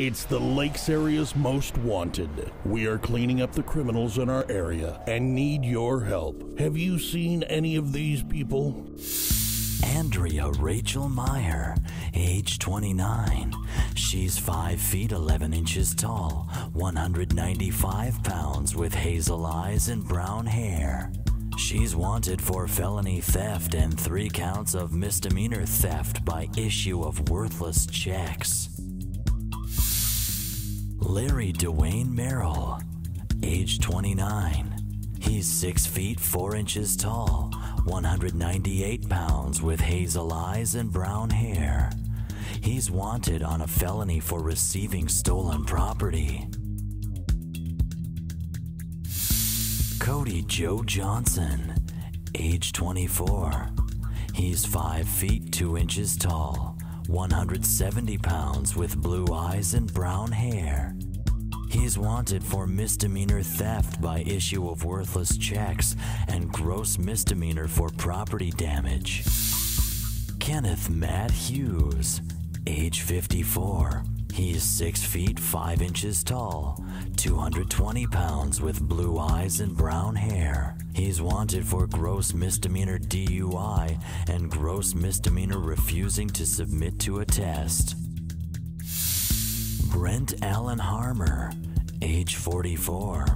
It's the Lakes area's most wanted. We are cleaning up the criminals in our area and need your help. Have you seen any of these people? Andrea Rachel Meyer, age 29. She's 5 feet 11 inches tall, 195 pounds, with hazel eyes and brown hair. She's wanted for felony theft and 3 counts of misdemeanor theft by issue of worthless checks. Larry Dwayne Merrill, age 29. He's 6 feet 4 inches tall, 198 pounds, with hazel eyes and brown hair. He's wanted on a felony for receiving stolen property. Cody Joe Johnson, age 24. He's 5 feet 2 inches tall, 170 pounds, with blue eyes and brown hair. He's wanted for misdemeanor theft by issue of worthless checks and gross misdemeanor for property damage. Kenneth Matt Hughes, age 54. He's 6 feet 5 inches tall, 220 pounds, with blue eyes and brown hair. He's wanted for gross misdemeanor DUI and gross misdemeanor refusing to submit to a test. Brent Allen Harmer, age 44.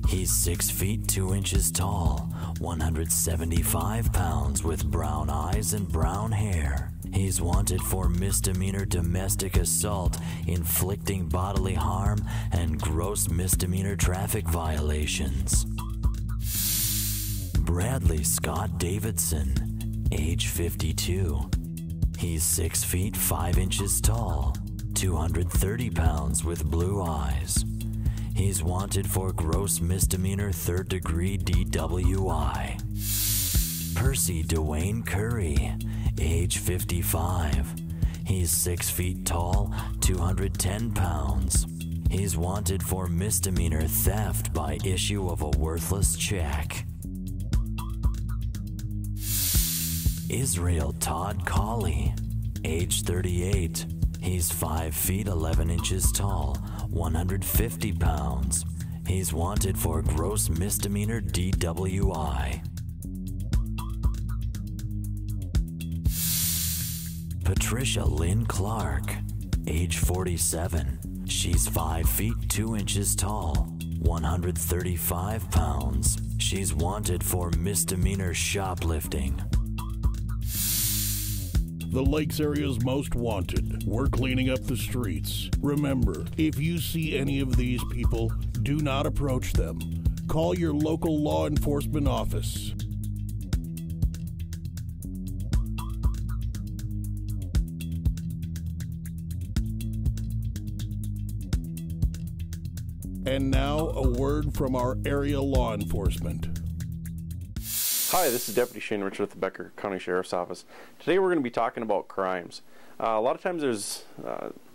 He's 6 feet 2 inches tall, 175 pounds, with brown eyes and brown hair. He's wanted for misdemeanor domestic assault, inflicting bodily harm, and gross misdemeanor traffic violations. Bradley Scott Davidson, age 52. He's 6 feet 5 inches tall, 230 pounds, with blue eyes. He's wanted for gross misdemeanor third-degree DWI. Percy Dwayne Curry, age 55. He's 6 feet tall, 210 pounds. He's wanted for misdemeanor theft by issue of a worthless check. Israel Todd Colley, age 38. He's 5 feet 11 inches tall, 150 pounds. He's wanted for gross misdemeanor DWI. Patricia Lynn Clark, age 47. She's 5 feet 2 inches tall, 135 pounds. She's wanted for misdemeanor shoplifting. The Lakes area's most wanted. We're cleaning up the streets. Remember, if you see any of these people, do not approach them. Call your local law enforcement office. And now, a word from our area law enforcement. Hi, this is Deputy Shane Rich with the Becker County Sheriff's Office. Today we're going to be talking about crimes. A lot of times there's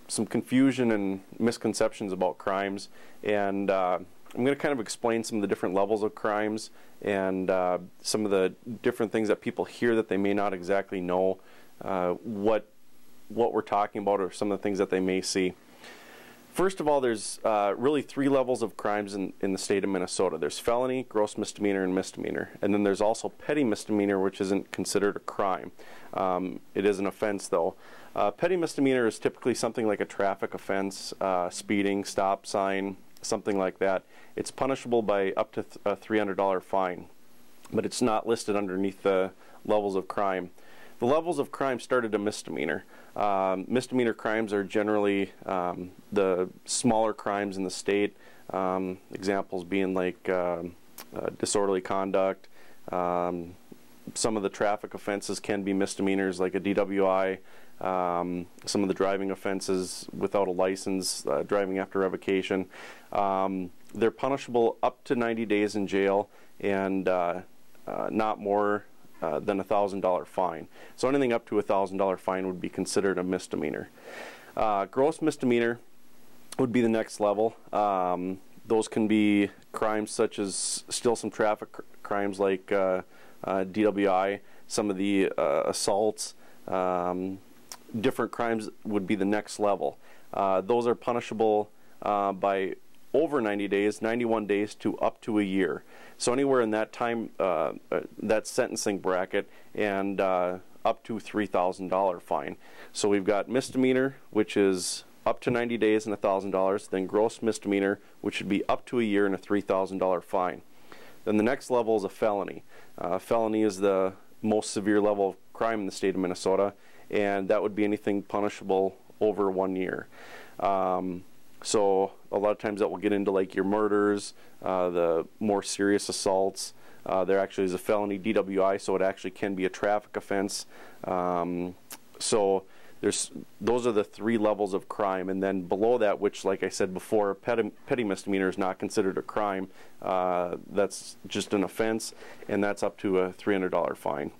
some confusion and misconceptions about crimes, and I'm going to kind of explain some of the different levels of crimes and some of the different things that people hear that they may not exactly know what we're talking about, or some of the things that they may see. First of all, there's really 3 levels of crimes in the state of Minnesota. There's felony, gross misdemeanor, and misdemeanor. And then there's also petty misdemeanor, which isn't considered a crime. It is an offense, though. Petty misdemeanor is typically something like a traffic offense, speeding, stop sign, something like that. It's punishable by up to a $300 fine, but it's not listed underneath the levels of crime. The levels of crime start at a misdemeanor. Misdemeanor crimes are generally the smaller crimes in the state. Examples being like disorderly conduct. Some of the traffic offenses can be misdemeanors, like a DWI. Some of the driving offenses without a license, driving after revocation. They're punishable up to 90 days in jail and not more than a $1,000 fine. So anything up to a $1,000 fine would be considered a misdemeanor. Gross misdemeanor would be the next level. Those can be crimes such as still some traffic crimes like DWI, some of the assaults, different crimes would be the next level. those are punishable by over 90 days, 91 days to up to a year. So anywhere in that time, that sentencing bracket, and up to $3,000 fine. So we've got misdemeanor, which is up to 90 days and $1,000, then gross misdemeanor, which would be up to a year and a $3,000 fine. Then the next level is a felony. Felony is the most severe level of crime in the state of Minnesota, and that would be anything punishable over 1 year. So a lot of times that will get into like your murders, the more serious assaults. There actually is a felony DWI, so it actually can be a traffic offense. So those are the 3 levels of crime, and then below that, which, like I said before, petty misdemeanor is not considered a crime. That's just an offense, and that's up to a $300 fine.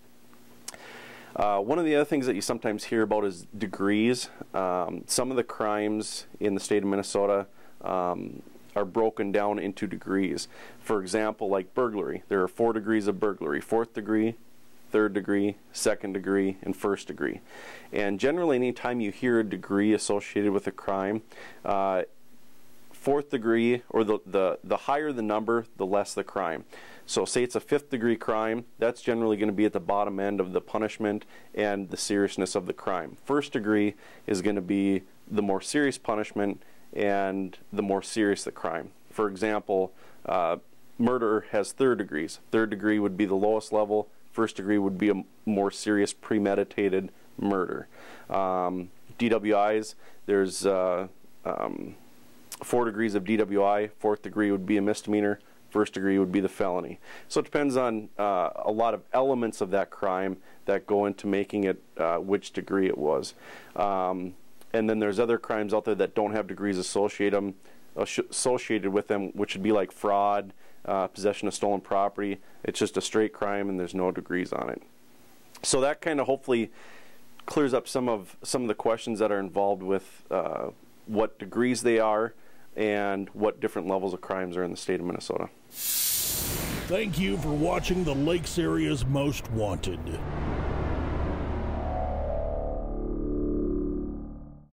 One of the other things that you sometimes hear about is degrees. Some of the crimes in the state of Minnesota are broken down into degrees. For example, like burglary. There are 4 degrees of burglary: 4th degree, 3rd degree, 2nd degree, and 1st degree. And generally, anytime you hear a degree associated with a crime, 4th degree, or the higher the number, the less the crime. So say it's a 5th degree crime, that's generally going to be at the bottom end of the punishment and the seriousness of the crime. 1st degree is going to be the more serious punishment and the more serious the crime. For example, murder has 3rd degrees. 3rd degree would be the lowest level. 1st degree would be a more serious premeditated murder. DWIs, there's 4 degrees of DWI. 4th degree would be a misdemeanor. 1st degree would be the felony. So it depends on a lot of elements of that crime that go into making it which degree it was. And then there's other crimes out there that don't have degrees associated with them, which would be like fraud, possession of stolen property. It's just a straight crime and there's no degrees on it. So that kind of hopefully clears up some of the questions that are involved with what degrees they are and what different levels of crimes are in the state of Minnesota. Thank you for watching the Lakes Area's Most Wanted.